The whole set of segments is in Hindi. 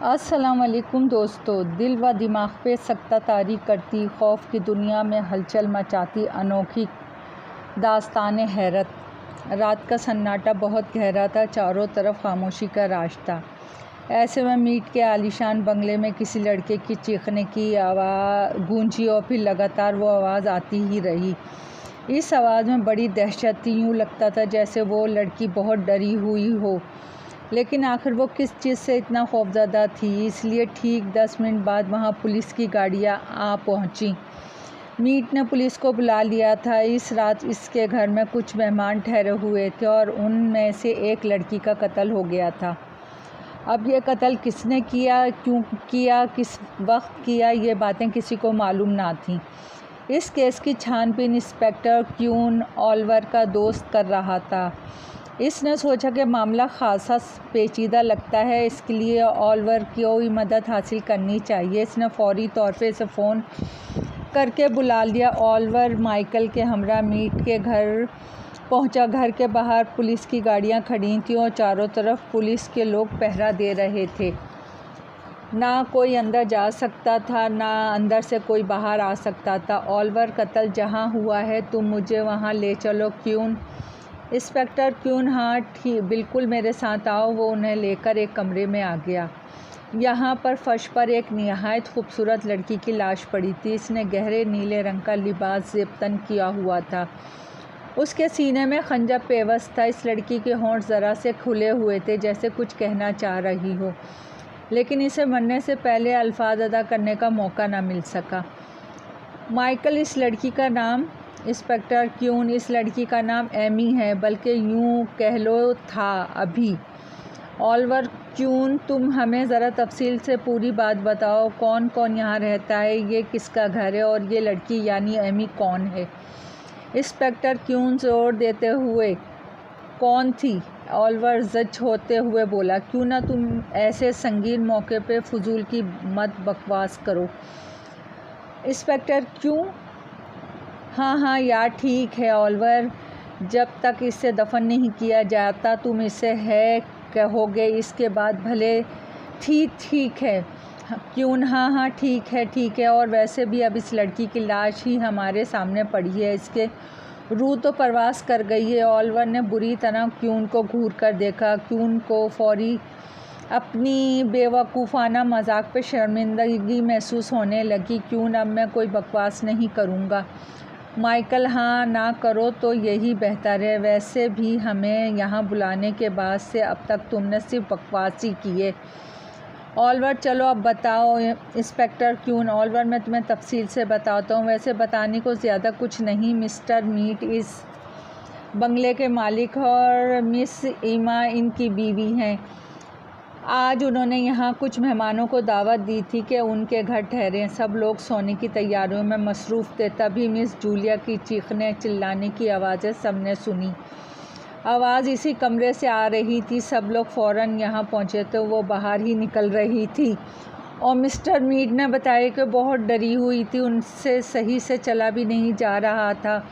अस्सलाम वालेकुम दोस्तों। दिल व दिमाग पे सख्ता तारी करती, खौफ की दुनिया में हलचल मचाती अनोखी दास्तान हैरत। रात का सन्नाटा बहुत गहरा था, चारों तरफ खामोशी का राज था। ऐसे में मीट के आलीशान बंगले में किसी लड़के की चीखने की आवाज़ गूंजी और फिर लगातार वो आवाज़ आती ही रही। इस आवाज़ में बड़ी दहशत थी, यूँ लगता था जैसे वो लड़की बहुत डरी हुई हो, लेकिन आखिर वो किस चीज़ से इतना खौफज़दा थी। इसलिए ठीक 10 मिनट बाद वहाँ पुलिस की गाड़ियाँ आ पहुँची। मीट ने पुलिस को बुला लिया था। इस रात इसके घर में कुछ मेहमान ठहरे हुए थे और उनमें से एक लड़की का कत्ल हो गया था। अब ये कत्ल किसने किया, क्यों किया, किस वक्त किया, ये बातें किसी को मालूम ना थीं। इस केस की छानबीन इंस्पेक्टर क्यून ऑलिवर का दोस्त कर रहा था। इसने सोचा कि मामला खासा पेचीदा लगता है, इसके लिए ऑलिवर की कोई मदद हासिल करनी चाहिए। इसने फौरी तौर पे इसे फ़ोन करके बुला लिया। ऑलिवर माइकल के हमरा मीट के घर पहुंचा। घर के बाहर पुलिस की गाड़ियां खड़ी थीं और चारों तरफ पुलिस के लोग पहरा दे रहे थे। ना कोई अंदर जा सकता था, ना अंदर से कोई बाहर आ सकता था। ऑलिवर, कत्ल जहां हुआ है तुम मुझे वहां ले चलो। क्यून, इंस्पेक्टर क्यून, हाँ ठीक, बिल्कुल मेरे साथ आओ। वो उन्हें लेकर एक कमरे में आ गया। यहाँ पर फर्श पर एक निहायत खूबसूरत लड़की की लाश पड़ी थी। इसने गहरे नीले रंग का लिबास ज़ेब-तन किया हुआ था। उसके सीने में खंजर पेवस्त था। इस लड़की के होंठ ज़रा से खुले हुए थे, जैसे कुछ कहना चाह रही हो, लेकिन इसे मरने से पहले अल्फाज अदा करने का मौका न मिल सका। माइकल, इस लड़की का नाम? इंस्पेक्टर क्यून, इस लड़की का नाम एमी है, बल्कि यूँ कह लो था अभी। ऑलिवर, क्यून, तुम हमें ज़रा तफसील से पूरी बात बताओ। कौन कौन यहाँ रहता है, ये किसका घर है और ये लड़की यानी एमी कौन है? इंस्पेक्टर क्यून जोर देते हुए, कौन थी? ऑलिवर ज़ज होते हुए बोला, क्यों ना तुम ऐसे संगीन मौके पे फजूल की मत बकवास करो। इंस्पेक्टर, क्यों? हाँ यार, ठीक है ऑलिवर, जब तक इसे दफन नहीं किया जाता तुम इसे है कहोगे, इसके बाद भले। ठीक है क्यून, हाँ ठीक है। और वैसे भी अब इस लड़की की लाश ही हमारे सामने पड़ी है, इसके रूह तो परवास कर गई है। ऑलिवर ने बुरी तरह क्यून को घूर कर देखा। क्यून को फौरी अपनी बेवकूफ़ाना मजाक पे शर्मिंदगी महसूस होने लगी। क्यून, अब मैं कोई बकवास नहीं करूँगा। माइकल, हाँ ना करो तो यही बेहतर है। वैसे भी हमें यहाँ बुलाने के बाद से अब तक तुमने सिर्फ बकवास ही की है। ऑलिवर, चलो अब बताओ। इंस्पेक्टर क्यून, ऑलिवर, मैं तुम्हें तफसील से बताता हूँ। वैसे बताने को ज़्यादा कुछ नहीं। मिस्टर मीट इस बंगले के मालिक और मिस ईमा इनकी बीवी हैं। आज उन्होंने यहाँ कुछ मेहमानों को दावत दी थी कि उनके घर ठहरें। सब लोग सोने की तैयारियों में मसरूफ़ थे। तभी मिस जूलिया की चीखने चिल्लाने की आवाज़ें सबने सुनी। आवाज़ इसी कमरे से आ रही थी। सब लोग फ़ौरन यहाँ पहुँचे तो वो बाहर ही निकल रही थी और मिस्टर मीट ने बताया कि बहुत डरी हुई थी, उनसे सही से चला भी नहीं जा रहा था,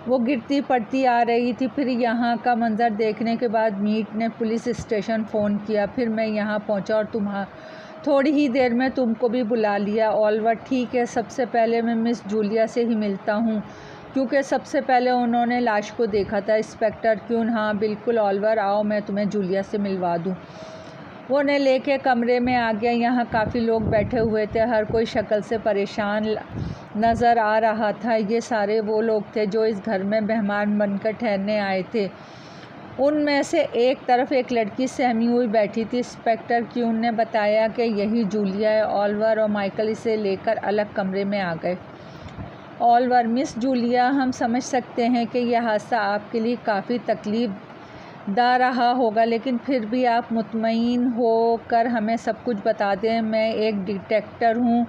वो गिरती पड़ती आ रही थी। फिर यहाँ का मंज़र देखने के बाद मीट ने पुलिस स्टेशन फ़ोन किया। फिर मैं यहाँ पहुँचा और थोड़ी ही देर में तुमको भी बुला लिया। ऑलिवर, ठीक है, सबसे पहले मैं मिस जूलिया से ही मिलता हूँ, क्योंकि सबसे पहले उन्होंने लाश को देखा था। इंस्पेक्टर क्यून, हाँ बिल्कुल ऑलिवर, आओ मैं तुम्हें जूलिया से मिलवा दूँ। वो उन्हें लेके कमरे में आ गया। यहाँ काफ़ी लोग बैठे हुए थे, हर कोई शक्ल से परेशान नज़र आ रहा था। ये सारे वो लोग थे जो इस घर में मेहमान बनकर ठहरने आए थे। उनमें से एक तरफ एक लड़की सहमी हुई बैठी थी। इंस्पेक्टर क्यून ने बताया कि यही जूलिया है। ऑलिवर और माइकल इसे लेकर अलग कमरे में आ गए। ऑलिवर, मिस जूलिया, हम समझ सकते हैं कि यह हादसा आपके लिए काफ़ी तकलीफ़दा रहा होगा, लेकिन फिर भी आप मुतमईन होकर हमें सब कुछ बता दें। मैं एक डिटेक्टिव हूँ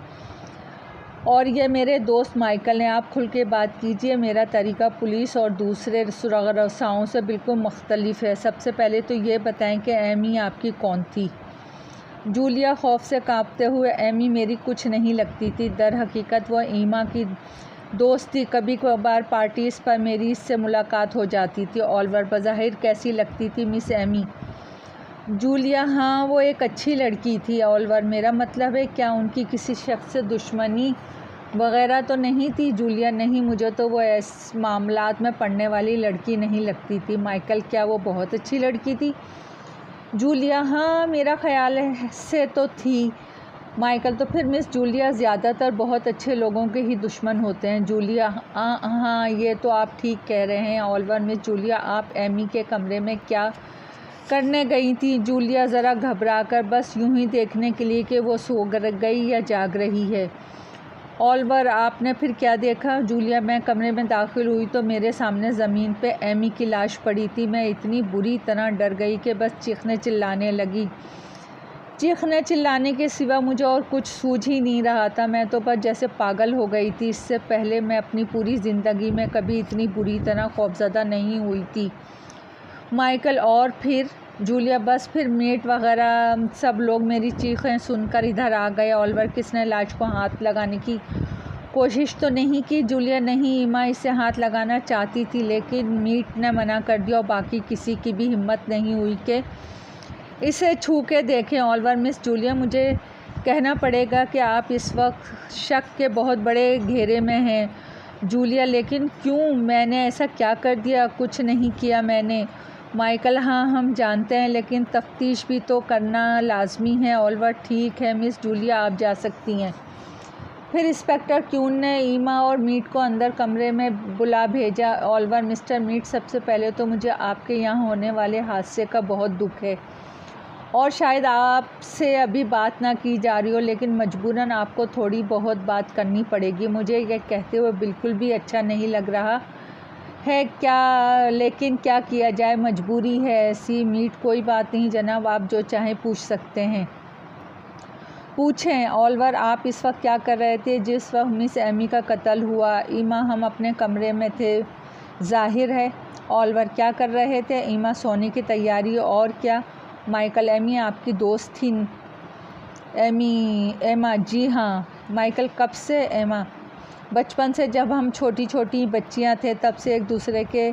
और ये मेरे दोस्त माइकल हैं। आप खुल के बात कीजिए। मेरा तरीका पुलिस और दूसरे सुरगरसाओं से बिल्कुल मुख्तलिफ है। सबसे पहले तो ये बताएं कि एमी आपकी कौन थी? जूलिया खौफ से कांपते हुए, एमी मेरी कुछ नहीं लगती थी। दर हकीकत वह ईमा की दोस्त थी। कभी कभार पार्टीज़ पर मेरी इससे मुलाकात हो जाती थी। ऑलिवर, बज़ाहिर कैसी लगती थी मिस एमी? जूलिया, हाँ वो एक अच्छी लड़की थी ऑलिवर, मेरा मतलब है क्या उनकी किसी शख्स से दुश्मनी वगैरह तो नहीं थी? जूलिया, नहीं, मुझे तो वो ऐसे मामलात में पड़ने वाली लड़की नहीं लगती थी। माइकल, क्या वो बहुत अच्छी लड़की थी? जूलिया, हाँ मेरा ख्याल से तो थी। माइकल, तो फिर मिस जूलिया ज़्यादातर बहुत अच्छे लोगों के ही दुश्मन होते हैं। जूलिया, हाँ ये तो आप ठीक कह रहे हैं ऑलिवर। मिस जूलिया, आप एमी के कमरे में क्या करने गई थी? जूलिया ज़रा घबराकर, बस यूं ही देखने के लिए कि वो सो गई या जाग रही है। ऑलिवर, आपने फिर क्या देखा? जूलिया, मैं कमरे में दाखिल हुई तो मेरे सामने ज़मीन पे एमी की लाश पड़ी थी। मैं इतनी बुरी तरह डर गई कि बस चीखने चिल्लाने लगी। चीखने चिल्लाने के सिवा मुझे और कुछ सूझ ही नहीं रहा था। मैं तो बस जैसे पागल हो गई थी। इससे पहले मैं अपनी पूरी ज़िंदगी में कभी इतनी बुरी तरह खौफज़दा नहीं हुई थी। माइकल, और फिर? जूलिया, बस फिर मेट वगैरह सब लोग मेरी चीखें सुनकर इधर आ गए। ऑलिवर, किसने लाश को हाथ लगाने की कोशिश तो नहीं की? जूलिया, नहीं, ईमा इसे हाथ लगाना चाहती थी लेकिन मीट ने मना कर दिया और बाकी किसी की भी हिम्मत नहीं हुई कि इसे छू के देखें। ऑलिवर, मिस जूलिया, मुझे कहना पड़ेगा कि आप इस वक्त शक के बहुत बड़े घेरे में हैं। जूलिया, लेकिन क्यों? मैंने ऐसा क्या कर दिया? कुछ नहीं किया मैंने। माइकल, हाँ हम जानते हैं लेकिन तफ्तीश भी तो करना लाजमी है। ऑलिवर, ठीक है मिस जूलिया, आप जा सकती हैं। फिर इंस्पेक्टर क्यून ने ईमा और मीट को अंदर कमरे में बुला भेजा। ऑलिवर, मिस्टर मीट, सबसे पहले तो मुझे आपके यहाँ होने वाले हादसे का बहुत दुख है और शायद आपसे अभी बात ना की जा रही हो लेकिन मजबूरन आपको थोड़ी बहुत बात करनी पड़ेगी। मुझे ये कहते हुए बिल्कुल भी अच्छा नहीं लग रहा है क्या, लेकिन क्या किया जाए, मजबूरी है ऐसी। मीट, कोई बात नहीं जनाब, आप जो चाहें पूछ सकते हैं। पूछें। ऑलिवर, आप इस वक्त क्या कर रहे थे जिस वक्त मिस एमी का कत्ल हुआ? ईमा, हम अपने कमरे में थे। जाहिर है। ऑलिवर, क्या कर रहे थे? ईमा, सोने की तैयारी। और क्या? माइकल, एमी आपकी दोस्त थी? एमा, जी हाँ। माइकल, कब से? एमा, बचपन से, जब हम छोटी छोटी बच्चियां थे तब से एक दूसरे के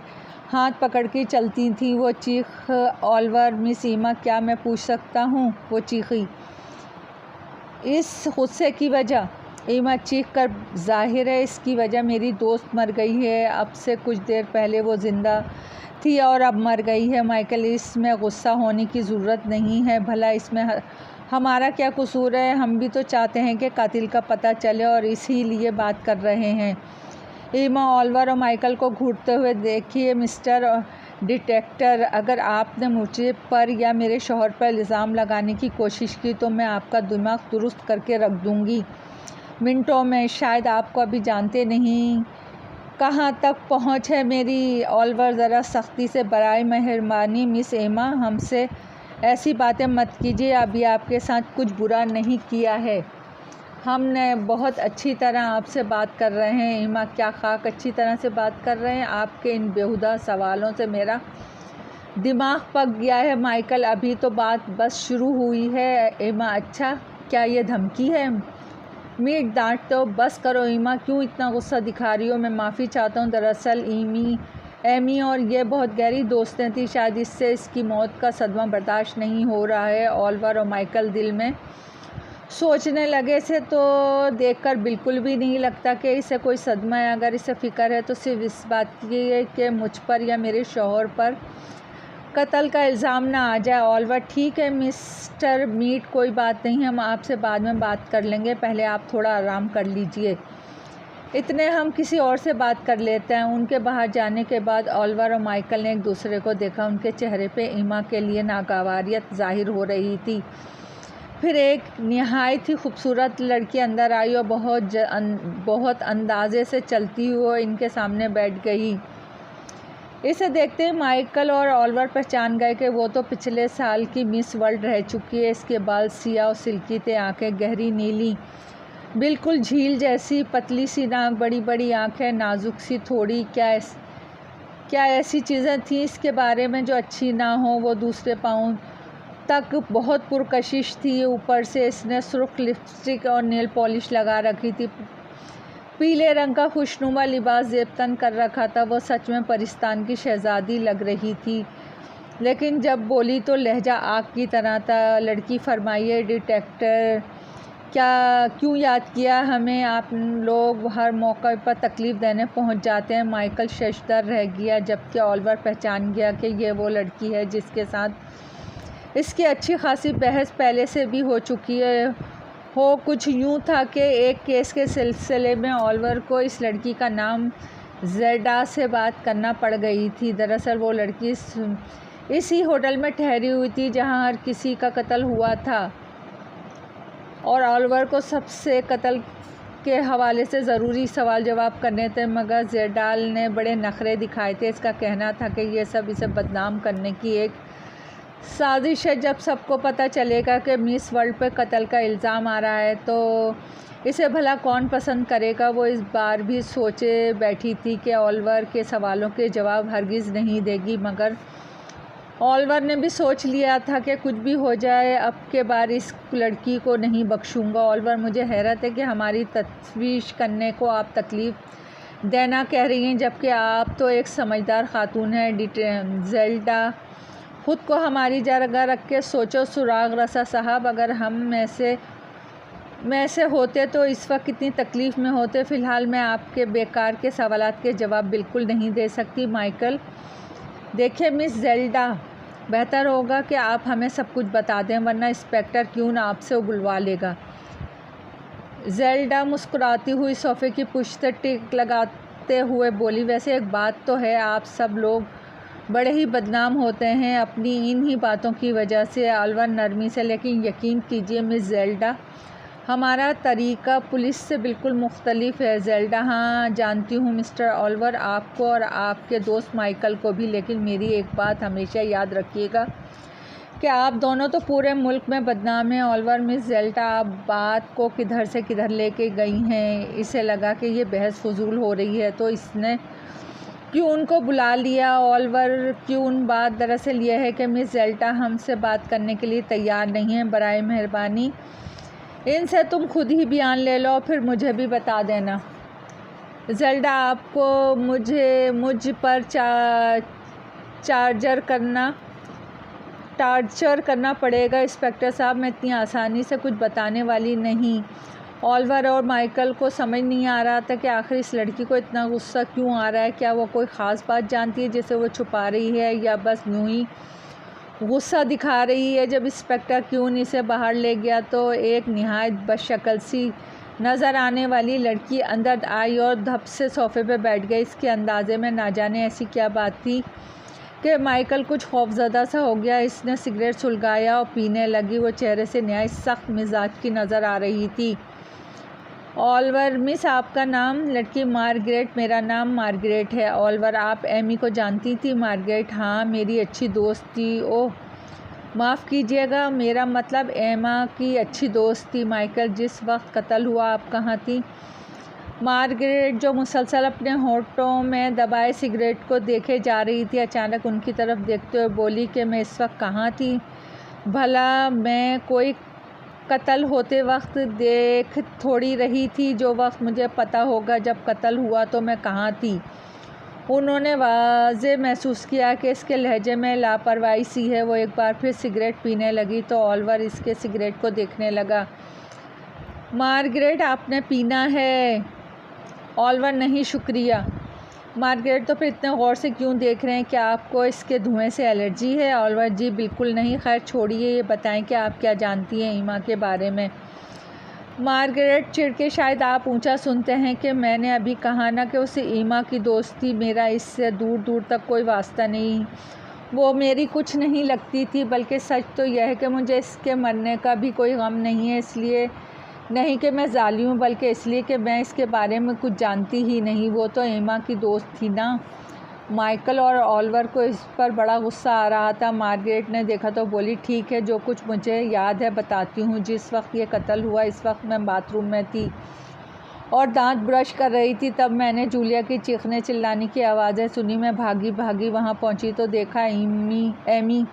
हाथ पकड़ के चलती थी। वो चीख। ऑलिवर, मिस ईमा, क्या मैं पूछ सकता हूँ वो चीखी इस गुस्से की वजह? ईमा चीख कर, जाहिर है इसकी वजह मेरी दोस्त मर गई है। अब से कुछ देर पहले वो ज़िंदा थी और अब मर गई है। माइकल, इसमें गुस्सा होने की ज़रूरत नहीं है। भला इसमें हमारा क्या कसूर है? हम भी तो चाहते हैं कि कातिल का पता चले और इसीलिए बात कर रहे हैं। ईमा, ऑलिवर और माइकल को घूरते हुए देखिए मिस्टर डिटेक्टर, अगर आपने मुझे पर या मेरे शौहर पर इल्ज़ाम लगाने की कोशिश की तो मैं आपका दिमाग दुरुस्त करके रख दूंगी मिनटों में। शायद आपको अभी जानते नहीं कहाँ तक पहुँच है मेरी। ऑलिवर, ज़रा सख्ती से, बराए मेहरबानी मिस एमा हमसे ऐसी बातें मत कीजिए। अभी आपके साथ कुछ बुरा नहीं किया है। हमने बहुत अच्छी तरह आपसे बात कर रहे हैं। ईमा, क्या खाक अच्छी तरह से बात कर रहे हैं? आपके इन बेहुदा सवालों से मेरा दिमाग पक गया है। माइकल, अभी तो बात बस शुरू हुई है। ईमा, अच्छा, क्या ये धमकी है? मीट डांटते हो, बस करो ईमा, क्यों इतना गुस्सा दिखा रही हो? मैं माफ़ी चाहता हूँ। दरअसल एमी और ये बहुत गहरी दोस्तें थी, शायद इससे इसकी मौत का सदमा बर्दाश्त नहीं हो रहा है। ऑलिवर और माइकल दिल में सोचने लगे, इसे तो देखकर बिल्कुल भी नहीं लगता कि इसे कोई सदमा है। अगर इसे फ़िक्र है तो सिर्फ इस बात की है कि मुझ पर या मेरे शौहर पर कत्ल का इल्ज़ाम ना आ जाए। ऑलिवर, ठीक है मिस्टर मीट, कोई बात नहीं, हम आपसे बाद में बात कर लेंगे, पहले आप थोड़ा आराम कर लीजिए। इतने हम किसी और से बात कर लेते हैं। उनके बाहर जाने के बाद ऑलिवर और माइकल ने एक दूसरे को देखा। उनके चेहरे पे ईमा के लिए नागवारियत ज़ाहिर हो रही थी। फिर एक निहायत ही खूबसूरत लड़की अंदर आई और बहुत अंदाजे से चलती हुई इनके सामने बैठ गई। इसे देखते ही माइकल और ऑलिवर पहचान गए कि वो तो पिछले साल की मिस वर्ल्ड रह चुकी है। इसके बाल सियाह और सिल्की थे, आंखें गहरी नीली, बिल्कुल झील जैसी, पतली सी नाक, बड़ी बड़ी आंखें, नाजुक सी थोड़ी। क्या ऐसी चीज़ें थीं इसके बारे में जो अच्छी ना हो? वो दूसरे पाँव तक बहुत पुरकशिश थी। ऊपर से इसने सुर्ख लिपस्टिक और नेल पॉलिश लगा रखी थी। पीले रंग का खुशनुमा लिबास जेब तन कर रखा था। वो सच में परिस्तान की शहज़ादी लग रही थी। लेकिन जब बोली तो लहजा आग की तरह था। लड़की फरमाइए डिटेक्टर, क्यों याद किया हमें? आप लोग हर मौके पर तकलीफ़ देने पहुंच जाते हैं। माइकल शशदर रह गया, जबकि ऑलिवर पहचान गया कि ये वो लड़की है जिसके साथ इसकी अच्छी खासी बहस पहले से भी हो चुकी है। कुछ यूँ था कि एक केस के सिलसिले में ऑलिवर को इस लड़की का नाम ज़ेल्डा से बात करना पड़ गई थी। दरअसल वो लड़की इसी होटल में ठहरी हुई थी जहां हर किसी का कत्ल हुआ था और ऑलिवर को सबसे कत्ल के हवाले से ज़रूरी सवाल जवाब करने थे, मगर ज़ेल्डा ने बड़े नखरे दिखाए थे। इसका कहना था कि ये सब इसे बदनाम करने की एक साजिश है। जब सबको पता चलेगा कि मिस वर्ल्ड पे कत्ल का इल्ज़ाम आ रहा है तो इसे भला कौन पसंद करेगा। वो इस बार भी सोचे बैठी थी कि ऑलिवर के सवालों के जवाब हरगिज़ नहीं देगी, मगर ऑलिवर ने भी सोच लिया था कि कुछ भी हो जाए अब के बार इस लड़की को नहीं बख्शूँगा। ऑलिवर, मुझे हैरत है कि हमारी तशवीश करने को आप तकलीफ़ देना कह रही हैं, जबकि आप तो एक समझदार खातून हैं। ज़ेल्डा, ख़ुद को हमारी जगह रख के सोचो सुराग रसा साहब, अगर हम में से होते तो इस वक्त कितनी तकलीफ़ में होते। फ़िलहाल मैं आपके बेकार के सवालात के जवाब बिल्कुल नहीं दे सकती। माइकल, देखिए मिस ज़ेल्डा, बेहतर होगा कि आप हमें सब कुछ बता दें, वरना इंस्पेक्टर क्यों ना आपसे उगलवा लेगा। ज़ेल्डा मुस्कुराती हुई सोफ़े की पुश्त टिक लगाते हुए बोली, वैसे एक बात तो है, आप सब लोग बड़े ही बदनाम होते हैं अपनी इन्हीं बातों की वजह से। ऑलिवर नरमी से, लेकिन यकीन कीजिए मिस ज़ेल्डा, हमारा तरीका पुलिस से बिल्कुल मुख्तलिफ है। ज़ेल्डा, हाँ जानती हूँ मिस्टर ऑलिवर, आपको और आपके दोस्त माइकल को भी, लेकिन मेरी एक बात हमेशा याद रखिएगा कि आप दोनों तो पूरे मुल्क में बदनाम हैं। ऑलिवर, मिस ज़ेल्डा आप बात को किधर से किधर लेके गई हैं। इसे लगा कि ये बहस फजूल हो रही है तो इसने क्यों उनको बुला लिया। ऑलिवर, क्यों? बात दरअसल यह है कि मिस ज़ेल्डा हमसे बात करने के लिए तैयार नहीं है। बराए मेहरबानी इनसे तुम खुद ही बयान ले लो, फिर मुझे भी बता देना। ज़ेल्डा, आपको मुझ पर टार्चर करना पड़ेगा इंस्पेक्टर साहब, मैं इतनी आसानी से कुछ बताने वाली नहीं। ऑलिवर और माइकल को समझ नहीं आ रहा था कि आखिर इस लड़की को इतना गुस्सा क्यों आ रहा है। क्या वो कोई ख़ास बात जानती है जिसे वो छुपा रही है, या बस यूँ ही गुस्सा दिखा रही है। जब इंस्पेक्टर क्यून इसे बाहर ले गया तो एक निहायत बदशक्ल सी नज़र आने वाली लड़की अंदर आई और धप से सोफ़े पे बैठ गई। इसके अंदाज़े में ना जाने ऐसी क्या बात थी कि माइकल कुछ खौफज़दा सा हो गया। इसने सिगरेट सुलगाया और पीने लगी। वो चेहरे से निहायत सख्त मिजाज की नज़र आ रही थी। ऑलिवर, मिस आपका नाम? लड़की, मार्गरेट, मेरा नाम मार्गरेट है। ऑलिवर, आप एमी को जानती थी? मार्गरेट, हाँ मेरी अच्छी दोस्त थी। ओह माफ़ कीजिएगा, मेरा मतलब एमा की अच्छी दोस्त थी। माइकल, जिस वक्त कत्ल हुआ आप कहाँ थी? मार्गरेट, जो मुसलसल अपने होठों में दबाए सिगरेट को देखे जा रही थी, अचानक उनकी तरफ देखते हुए बोली कि मैं इस वक्त कहाँ थी भला? मैं कोई कत्ल होते वक्त देख थोड़ी रही थी। जो वक्त मुझे पता होगा जब कत्ल हुआ तो मैं कहाँ थी। उन्होंने वाज़े महसूस किया कि इसके लहजे में लापरवाही सी है। वो एक बार फिर सिगरेट पीने लगी तो ऑलिवर इसके सिगरेट को देखने लगा। मार्गरेट, आपने पीना है? ऑलिवर, नहीं शुक्रिया। मार्गरेट, तो फिर इतने गौर से क्यों देख रहे हैं? क्या आपको इसके धुएं से एलर्जी है? ऑलिवर, जी बिल्कुल नहीं। खैर छोड़िए, ये बताएं कि आप क्या जानती हैं ईमा के बारे में। मार्गरेट चिढ़ के, शायद आप ऊंचा सुनते हैं कि मैंने अभी कहा ना कि उसे ईमा की दोस्त थी। मेरा इससे दूर दूर तक कोई वास्ता नहीं। वो मेरी कुछ नहीं लगती थी, बल्कि सच तो यह है कि मुझे इसके मरने का भी कोई गम नहीं है। इसलिए नहीं कि मैं जालिम हूँ, बल्कि इसलिए कि मैं इसके बारे में कुछ जानती ही नहीं। वो तो ईमा की दोस्त थी ना। माइकल और ऑलिवर को इस पर बड़ा गुस्सा आ रहा था। मार्गरेट ने देखा तो बोली, ठीक है, जो कुछ मुझे याद है बताती हूँ। जिस वक्त ये कत्ल हुआ इस वक्त मैं बाथरूम में थी और दांत ब्रश कर रही थी। तब मैंने जूलिया की चीखने चिल्लाने की आवाज़ें सुनी। मैं भागी भागी वहाँ पहुँची तो देखा एमी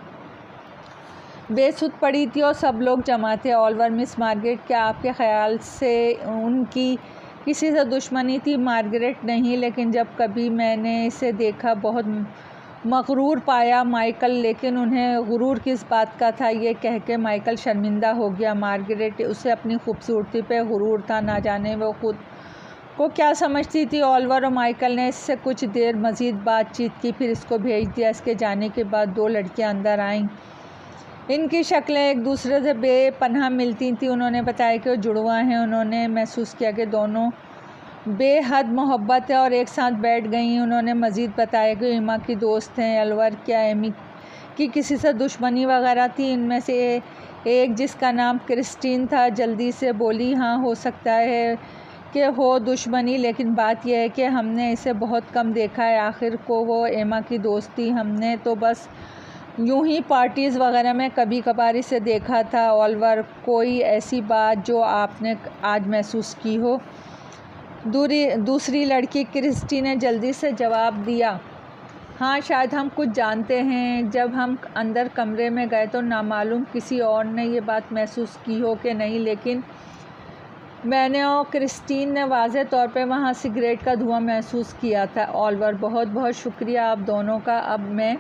बेसुध पड़ी थी और सब लोग जमा थे। ऑलिवर, मिस मार्गरेट, क्या आपके ख्याल से उनकी किसी से दुश्मनी थी? मार्गरेट, नहीं, लेकिन जब कभी मैंने इसे देखा बहुत मगरूर पाया माइकल, लेकिन उन्हें गुरूर किस बात का था ये कह के माइकल शर्मिंदा हो गया। मार्गरेट उसे अपनी खूबसूरती पे गुरूर था, ना जाने वो खुद को क्या समझती थी। ओलिवर और माइकल ने इससे कुछ देर मज़ीद बातचीत की, फिर इसको भेज दिया। इसके जाने के बाद दो लड़कियां अंदर आईं। इनकी शक्लें एक दूसरे से बेपनाह मिलती थीं। उन्होंने बताया कि वो जुड़वा हैं। उन्होंने महसूस किया कि दोनों बेहद मोहब्बत है और एक साथ बैठ गईं। उन्होंने मज़ीद बताया कि एमा की दोस्त हैं। ओलिवर, क्या एमी की किसी से दुश्मनी वगैरह थी? इनमें से एक, जिसका नाम क्रिस्टीन था, जल्दी से बोली, हाँ, हो सकता है कि हो दुश्मनी, लेकिन बात यह है कि हमने इसे बहुत कम देखा है। आखिर को वो एमा की दोस्त थी, हमने तो बस यूं ही पार्टीज़ वगैरह में कभी कभार इसे देखा था। ओलिवर, कोई ऐसी बात जो आपने आज महसूस की हो? दूसरी लड़की क्रिस्टी ने जल्दी से जवाब दिया, हाँ, शायद हम कुछ जानते हैं। जब हम अंदर कमरे में गए तो नामालूम किसी और ने ये बात महसूस की हो कि नहीं, लेकिन मैंने और क्रिस्टीन ने वाज़े तौर पे वहाँ सिगरेट का धुआं महसूस किया था। ओलिवर, बहुत बहुत शुक्रिया आप दोनों का। अब मैं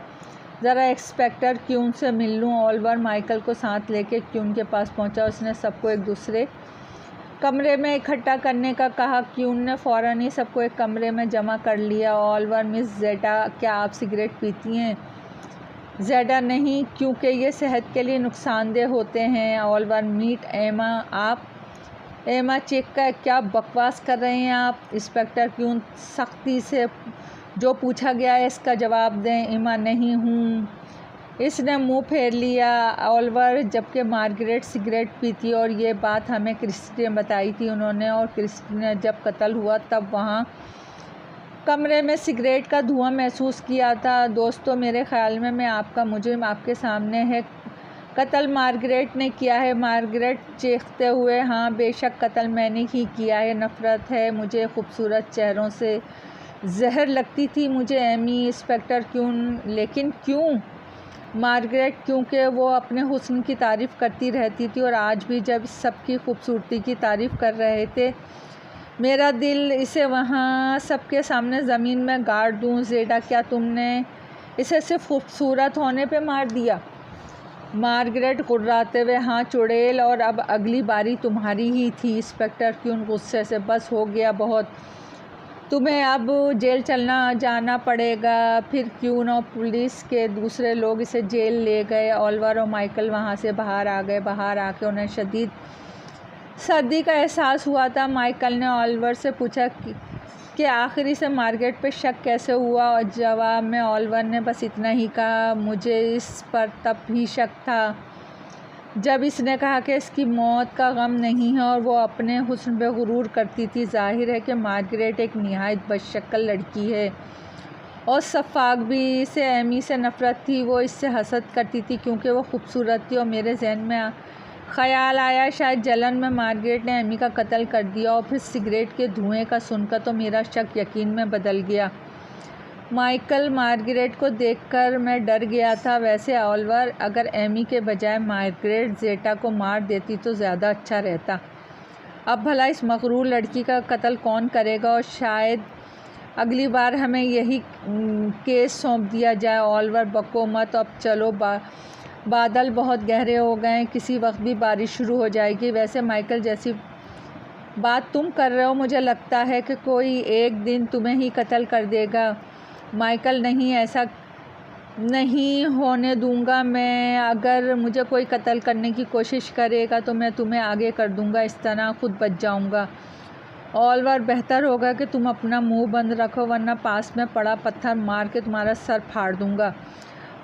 ज़रा इंस्पेक्टर क्यून से मिल लूँ। ओलिवर माइकल को साथ लेके क्यून के पास पहुँचा। उसने सबको एक दूसरे कमरे में इकट्ठा करने का कहा। क्यून ने फ़ौरन ही सबको एक कमरे में जमा कर लिया। ओलिवर, मिस जेटा, क्या आप सिगरेट पीती हैं? जेटा, नहीं, क्योंकि ये सेहत के लिए नुकसानदेह होते हैं। ओलिवर, मीट एमा, आप? एमा चेक का, क्या बकवास कर रहे हैं आप? इंस्पेक्टर क्यून सख्ती से जो पूछा गया है इसका जवाब दें। एमा, नहीं हूँ। इसने मुंह फेर लिया। ओलिवर, जबकि मार्गरेट सिगरेट पीती और ये बात हमें क्रिस्टी ने बताई थी। उन्होंने और क्रिस्टी ने जब कत्ल हुआ तब वहाँ कमरे में सिगरेट का धुआं महसूस किया था। दोस्तों, मेरे ख्याल में आपका मुजरिम आपके सामने है। कत्ल मार्गरेट ने किया है। मार्गरेट चीखते हुए, हाँ, बेशक कत्ल मैंने ही किया है। नफ़रत है मुझे खूबसूरत चेहरों से। जहर लगती थी मुझे एमी। इंस्पेक्टर क्यून, लेकिन क्यों? मार्गरेट, क्योंकि वो अपने हुस्न की तारीफ़ करती रहती थी और आज भी जब सबकी खूबसूरती की तारीफ़ कर रहे थे, मेरा दिल इसे वहाँ सबके सामने ज़मीन में गाड़ दूँ। जेटा, क्या तुमने इसे सिर्फ खूबसूरत होने पे मार दिया? मार्गरेट गुर्राते हुए, हाँ चुड़ैल, और अब अगली बारी तुम्हारी ही थी। इंस्पेक्टर क्यून गुस्से से, बस हो गया बहुत, तुम्हें अब जेल जाना पड़ेगा। फिर क्यून और पुलिस के दूसरे लोग इसे जेल ले गए। ओलिवर और माइकल वहाँ से बाहर आ गए। बाहर आके उन्हें शदीद सर्दी का एहसास हुआ था। माइकल ने ओलिवर से पूछा कि आखिरी से मार्गरेट पे शक कैसे हुआ, और जवाब में ओलिवर ने बस इतना ही कहा, मुझे इस पर तब भी शक था जब इसने कहा कि इसकी मौत का गम नहीं है और वो अपने हुस्न पे गुरूर करती थी। जाहिर है कि मार्गरेट एक निहायत बदशक्ल लड़की है और शफ़ाक भी। इसे एमी से नफ़रत थी। वो इससे हसद करती थी क्योंकि वो खूबसूरत थी। और मेरे जहन में ख़याल आया शायद जलन में मार्गरेट ने एमी का कत्ल कर दिया। और फिर सिगरेट के धुएं का सुनकर तो मेरा शक यकीन में बदल गया। माइकल, मार्गरेट को देखकर मैं डर गया था। वैसे ओलिवर, अगर एमी के बजाय मार्गरेट जेटा को मार देती तो ज़्यादा अच्छा रहता। अब भला इस मगरूर लड़की का कत्ल कौन करेगा? और शायद अगली बार हमें यही केस सौंप दिया जाए। ओलिवर, बको मत, अब चलो, बादल बहुत गहरे हो गए, किसी वक्त भी बारिश शुरू हो जाएगी। वैसे माइकल, जैसी बात तुम कर रहे हो, मुझे लगता है कि कोई एक दिन तुम्हें ही कत्ल कर देगा। माइकल, नहीं, ऐसा नहीं होने दूंगा मैं। अगर मुझे कोई कत्ल करने की कोशिश करेगा तो मैं तुम्हें आगे कर दूंगा, इस तरह खुद बच जाऊंगा। ओलिवर, बेहतर होगा कि तुम अपना मुंह बंद रखो, वरना पास में पड़ा पत्थर मार के तुम्हारा सर फाड़ दूंगा।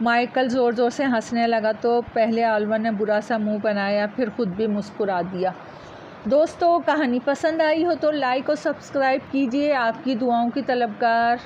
माइकल ज़ोर ज़ोर से हंसने लगा तो पहले ओलिवर ने बुरा सा मुंह बनाया, फिर खुद भी मुस्कुरा दिया। दोस्तों, कहानी पसंद आई हो तो लाइक और सब्सक्राइब कीजिए। आपकी दुआओं की तलबगार।